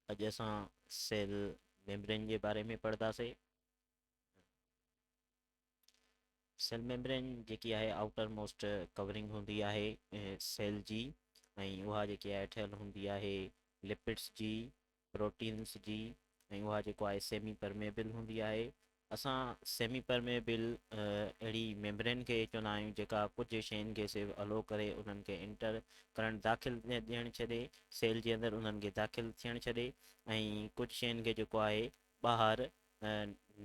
अॼु असां sale membrane जे बारे में पढ़ंदासीं। सेल मेम्ब्रेन जेकी आहे आउटर मोस्ट कवरिंग हूंदी आहे सेल जी, ऐं उहा जेकी आहे ठहियलु हूंदी आहे लिपिड्स जी, प्रोटीन्स जी, ऐं उहा जेको आहे सेमी परमेबल हूंदी आहे। असां सेमी परमेबल अहिड़ी मेम्ब्रेन खे चवंदा आहियूं जेका कुझु शयुनि खे सिर्फ़ु अलो करे उन्हनि खे इंटर करणु दाख़िल ॾियणु छॾे, सेल जे अंदरि उन्हनि खे दाख़िल थियणु छॾे, ऐं कुझु शयुनि खे जेको आहे ॿाहिरि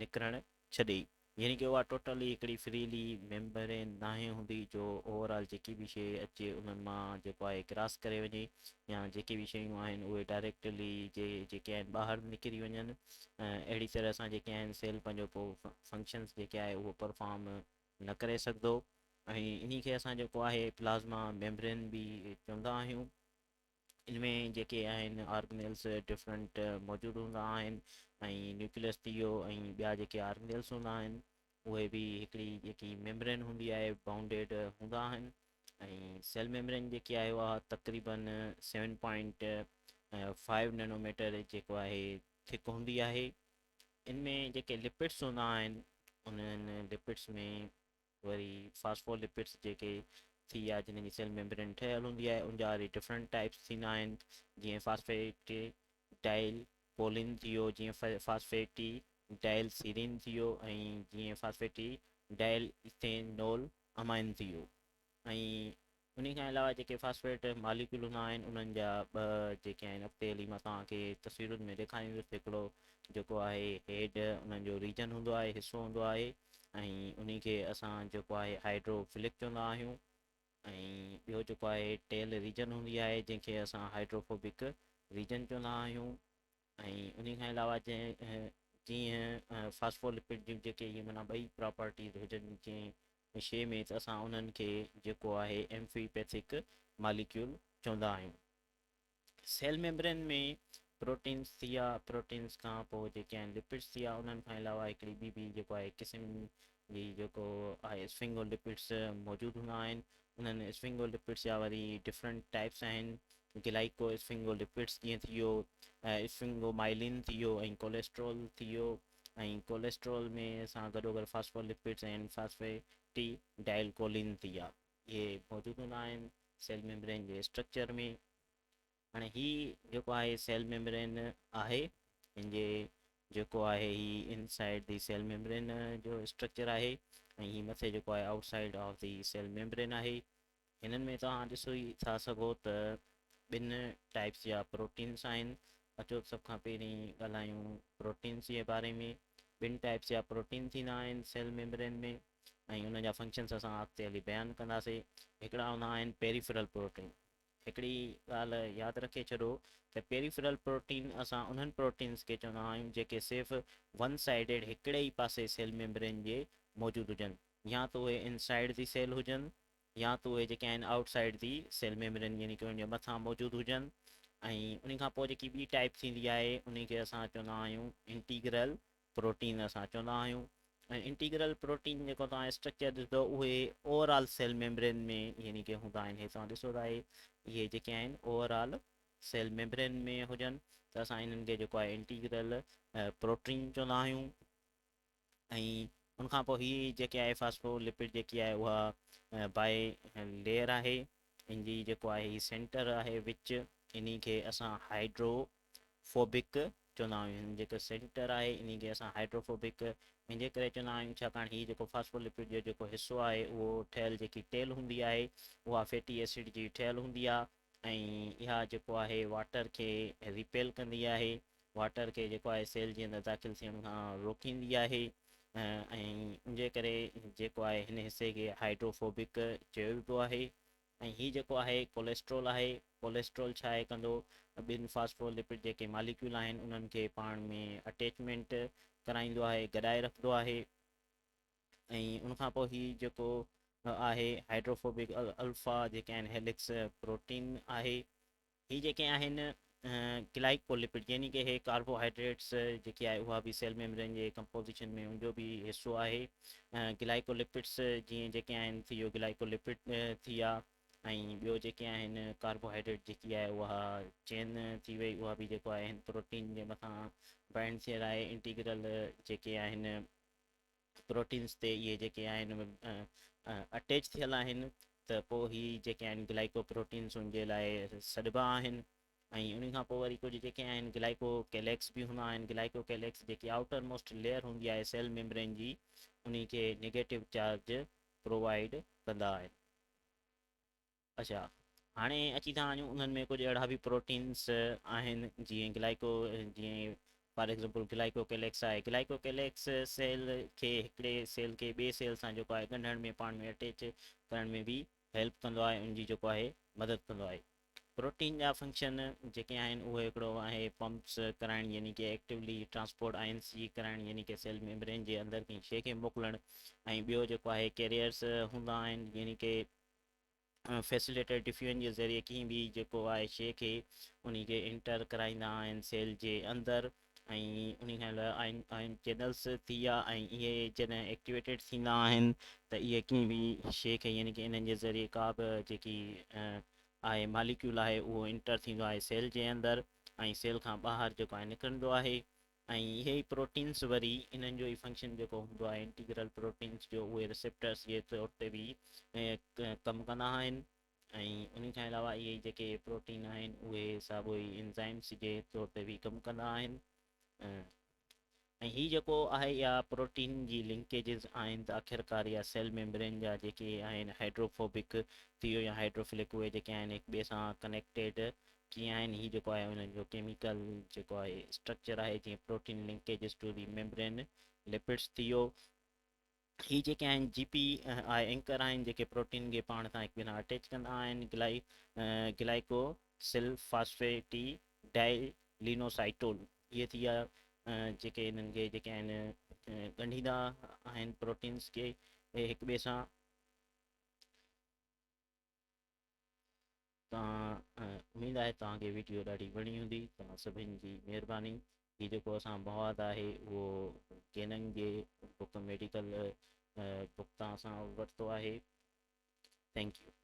निकिरणु छॾे। यानी कि उहा टोटली हिकिड़ी फ्रीली मेम्ब्रेन नाहे हूंदी जो ओवरऑल जेकी बि शइ अचे उन्हनि मां जेको आहे क्रॉस करे वञे, या जेके बि शयूं आहिनि उहे डायरेक्टली जेके आहिनि ॿाहिरि निकिरी वञनि। अहिड़ी तरह सां जेके आहिनि सेल पंहिंजो पोइ फंक्शंस जेके आहे उहो परफॉर्म न करे सघंदो। ऐं इन खे असां जेको आहे प्लाज़्मा मेम्ब्रेन बि चवंदा आहियूं। इनमें जेके आहिनि ऑर्गेनेल्स डिफरेंट मौजूदु हूंदा आहिनि, ऐं न्यूक्लियस थी वियो ऐं ॿिया जेके ऑर्गेनेल्स हूंदा आहिनि उहे बि हिकिड़ी जेकी मेम्ब्रेन हूंदी आहे बाउंडेड हूंदा आहिनि। ऐं सेल मेम्ब्रेन जेकी आहे उहा तक़रीबन 7.5 नैनोमीटर जेको आहे थिक हूंदी आहे। इनमें जेके लिपिड्स हूंदा आहिनि उन्हनि लिपिड्स में वरी फास्फोलिपिड्स जेके थी विया जिन जी सेल मेम्ब्रेन ठहियलु हूंदी आहे उन जा वरी डिफरेंट टाइप्स थींदा आहिनि। जीअं फास्फेट डाइल कोलिन थी वियो, जीअं फास्फेटी डाइल सीरिन थी वियो, ऐं जीअं फास्फेटी डाइल इथेनोल अमाइन थी वियो। ऐं उन खां अलावा जेके फास्फेट मालिक्यूल हूंदा आहिनि उन्हनि जा ॿ जेके आहिनि अॻिते हली मां तव्हांखे तस्वीरुनि में ॾेखारींदुसि। हिकिड़ो जेको आहे हेड उन्हनि जो रीजन हूंदो आहे, हिसो हूंदो आहे, ऐं उन खे असां जेको आहे हाइड्रोफिलिक चवंदा आहियूं। ऐं ॿियो जेको आहे टेल रीजन हूंदी आहे जंहिंखे असां हाइड्रोफोबिक रीजन चवंदा आहियूं। ऐं उन खां अलावा जीअं फास्फोलिपिड जूं जेके इहे माना ॿई प्रॉपर्टीज़ हुजनि जंहिं शइ में, त असां उन्हनि खे जेको आहे एम्फीपैथिक मालिक्यूल चवंदा आहियूं। सेल मेम्ब्रेन में प्रोटीन्स थी विया, प्रोटीन्स खां पोइ जेके आहिनि लिपिड्स थी विया, उन्हनि खां अलावा हिकिड़ी ॿी जेको आहे क़िस्म जी जेको आहे स्फिंगोलिपिड्स मौजूदु हूंदा आहिनि। उन्हनि स्फिंगोलिपिड्स जा वरी डिफरेंट टाइप्स आहिनि। ग्लाइको स्फिंगोलिपिड्स जीअं थी वियो, स्फिंगोमाइलिन थी वियो, ऐं कोलेस्ट्रॉल थी वियो। ऐं कोलेस्ट्रॉल में सां गॾोगॾु फास्फोलिपिड्स ऐं फास्फेटी डाइल कोलिन थी विया, इहे मौजूदु हूंदा आहिनि सेल मेम्ब्रेन जे स्ट्रक्चर में। हाणे ही जेको आहे सेल मेम्ब्रेन आहे, हिनजे जेको आहे ही इनसाइड दी सेल मेम्ब्रेन जो स्ट्रक्चर आहे, ऐं ही मथे जेको आहे outside of the cell membrane आहे। हिननि में तव्हां ॾिसो ई था सघो त ॿिनि टाइप्स जा प्रोटीन्स आहिनि। अचो सभ खां पहिरीं ॻाल्हायूं प्रोटीन्स जे बारे में। ॿिनि टाइप्स जा प्रोटीन थींदा आहिनि सेल मेम्ब्रेन में, ऐं उन जा फंक्शन्स असां अॻिते हली बयानु कंदासीं। हिकिड़ा हूंदा आहिनि पेरीफेरल प्रोटीन। हिकिड़ी ॻाल्हि यादि रखे छॾो त पेरीफेरल प्रोटीन असां उन्हनि प्रोटीन्स खे चवंदा आहियूं जेके सिर्फ़ु वन साइडेड हिकिड़े ई पासे सेल मेम्ब्रेन जे मौजूदु हुजनि, या त उहे इनसाइड दी सेल हुजनि, या त उहे जेके आहिनि आउटसाइड दी सेल मेम्ब्रेन यानी कि उनजे मथां मौजूदु हुजनि। ऐं उन खां पोइ जेकी ॿी टाइप थींदी आहे उन खे असां चवंदा आहियूं इंटीग्रल प्रोटीन असां चवंदा आहियूं। ऐं इंटीग्रल प्रोटीन जेको तव्हां स्ट्रक्चर ॾिसंदो उहे ओवरऑल सेल मेम्ब्रेन में यानी कि हूंदा आहिनि। हे तव्हां ॾिसो था इहे जेके आहिनि ओवरऑल सेल मेम्ब्रेन में हुजनि, त असां इन्हनि खे जेको आहे इंटीग्रल प्रोटीन चवंदा आहियूं। ऐं उनखां पोइ हीअ जेके आहे फास्फोलिपिड जेकी आहे उहा बाए लेयर आहे। इन जी जेको आहे ही सेंटर आहे विच, इन खे असां हाइड्रोफोबिक चवंदा आहियूं। हिन जेको सेंटर आहे इन खे असां हाइड्रोफोबिक इन जे करे चवंदा आहियूं छाकाणि हीअ जेको फास्फोलिपिड जो जेको हिसो आहे उहो ठहियलु जेकी टेल हूंदी आहे उहा फैटी एसिड जी ठहियलु हूंदी आहे, ऐं इहा जेको आहे वाटर खे रिपेल कंदी आहे, वाटर खे जेको आहे सेल जे अंदरि दाख़िल थियण खां रोकींदी आहे। ऐं इनजे करे जेको आहे हिन हिसे खे हाइड्रोफोबिक चयो वेंदो आहे। ऐं हीअ जेको आहे कोलेस्ट्रोल आहे। कोलेस्ट्रोल छा आहे कंदो, ॿिनि फास्फोलिपिड जेके मालिक्यूल आहिनि उन्हनि खे पाण में अटैचमेंट कराईंदो आहे, गॾाए रखंदो आहे। ऐं उनखां पोइ हीअ जेको आहे हाइड्रोफोबिक अल्फ़ा जेके आहिनि हेलिक्स प्रोटीन आहे। ही जेके आहिनि ग्लाइकोलिपिड यानी कि हे कार्बोहाइड्रेट्स जेकी आहे उहा बि सेल मेम्ब्रेन जे कंपोजिशन में उनजो बि हिसो आहे। ग्लाइकोलिपिड्स जीअं जेके आहिनि थी वियो ग्लाइकोलिपिड थी विया, ऐं ॿियो जेके आहिनि कार्बोहाइड्रेट जेकी आहे उहा चेन थी वई, उहा बि जेको आहे प्रोटीन जे मथां बाइंड थियल आहे। इंटीग्रल जेके आहिनि प्रोटीन्स ते इहे जेके आहिनि अटैच थियल आहिनि, त पोइ ही जेके आहिनि ग्लाइको प्रोटीन्स उनजे लाइ सॾिबा आहिनि। ऐं उन खां पोइ वरी कुझु जेके आहिनि ग्लाइको कैलेक्स बि हूंदा आहिनि। ग्लाइको कैलेक्स जेकी आउटर मोस्ट लेयर हूंदी आहे सेल मेम्ब्रेन जी, उन खे नेगेटिव चार्ज प्रोवाइड कंदा आहिनि। अच्छा, हाणे अची था वञूं उन्हनि में कुझु अहिड़ा बि प्रोटीन्स आहिनि जीअं ग्लाइको, जीअं फॉर एग्ज़ाम्पल ग्लाइको कैलेक्स आहे। ग्लाइको कैलेक्स सेल खे, हिकिड़े सेल खे ॿिए सेल सां जेको आहे ॻंढण में, पाण में अटैच करण में बि हेल्प कंदो आहे, उनजी जेको आहे मदद कंदो आहे। प्रोटीन जा फंक्शन जेके आहिनि उहे हिकिड़ो आहे पंप्स कराइण, यानी कि एक्टिवली ट्रांसपोर्ट आयन्स जी कराइण, यानी कि सेल मेम्ब्रेन जे अंदरि कंहिं शइ खे मोकिलणु। ऐं ॿियो जेको आहे कैरियर्स हूंदा आहिनि, यानी कि फैसिलिटेड डिफ्यूजन जे ज़रिए कंहिं बि जेको आहे शइ खे उन खे इंटर कराईंदा आहिनि सेल जे अंदरि। ऐं उन खां अलावा आयन चैनल्स थी विया, ऐं इहे जॾहिं एक्टिवेटेड थींदा आहिनि त इहे कंहिं बि शइ खे, यानी कि इन्हनि जे ज़रिए का बि जेकी आहे मालिक्यूल आहे उहो इंटर थींदो आहे सेल जे अंदरि, ऐं सेल खां ॿाहिरि जेको आहे निकिरंदो आहे। ऐं इहे ई प्रोटीन्स वरी इन्हनि जो ई फंक्शन जेको हूंदो आहे इंटीग्रल प्रोटीन्स जो, उहे रिसेप्टर्स जे तौर ते बि कमु कंदा आहिनि। ऐं उन खां अलावा इहे जेके प्रोटीन आहिनि उहे साॻियो ई इंज़ाइम्स जे तौर ते बि कमु कंदा आहिनि। ऐं हीअ जेको आहे इहा प्रोटीन जी लिंकेजिस आहिनि, त आख़िरकार इहा सेल मेम्ब्रेन जा जेके आहिनि हाइड्रोफोबिक थी वियो या हाइड्रोफिलिक, उहे जेके आहिनि हिक ॿिए सां कनेक्टेड कीअं आहिनि। हीअ जेको आहे उन्हनि जो केमिकल जेको आहे स्ट्रक्चर आहे, जीअं protein linkages to the membrane lipids थी वियो। ही जेके आहिनि जीपी आहे एंकर आहिनि, जेके प्रोटीन खे पाण सां हिकु ॿिए सां अटैच कंदा आहिनि। ग्लाइको सिल फास्फेटी डाइलिनोसाइटोल, इहे थी विया जेके इन्हनि खे जेके आहिनि ॻंढींदा आहिनि प्रोटीन्स खे हिक ॿिए सां। तव्हां उमेदु आहे तव्हांखे वीडियो ॾाढी वणी हूंदी। तव्हां सभिनि जी महिरबानी। हीउ जेको असां मवादु आहे उहो केनन जे बुक मेडिकल बुक तां असां वरितो आहे। Thank U.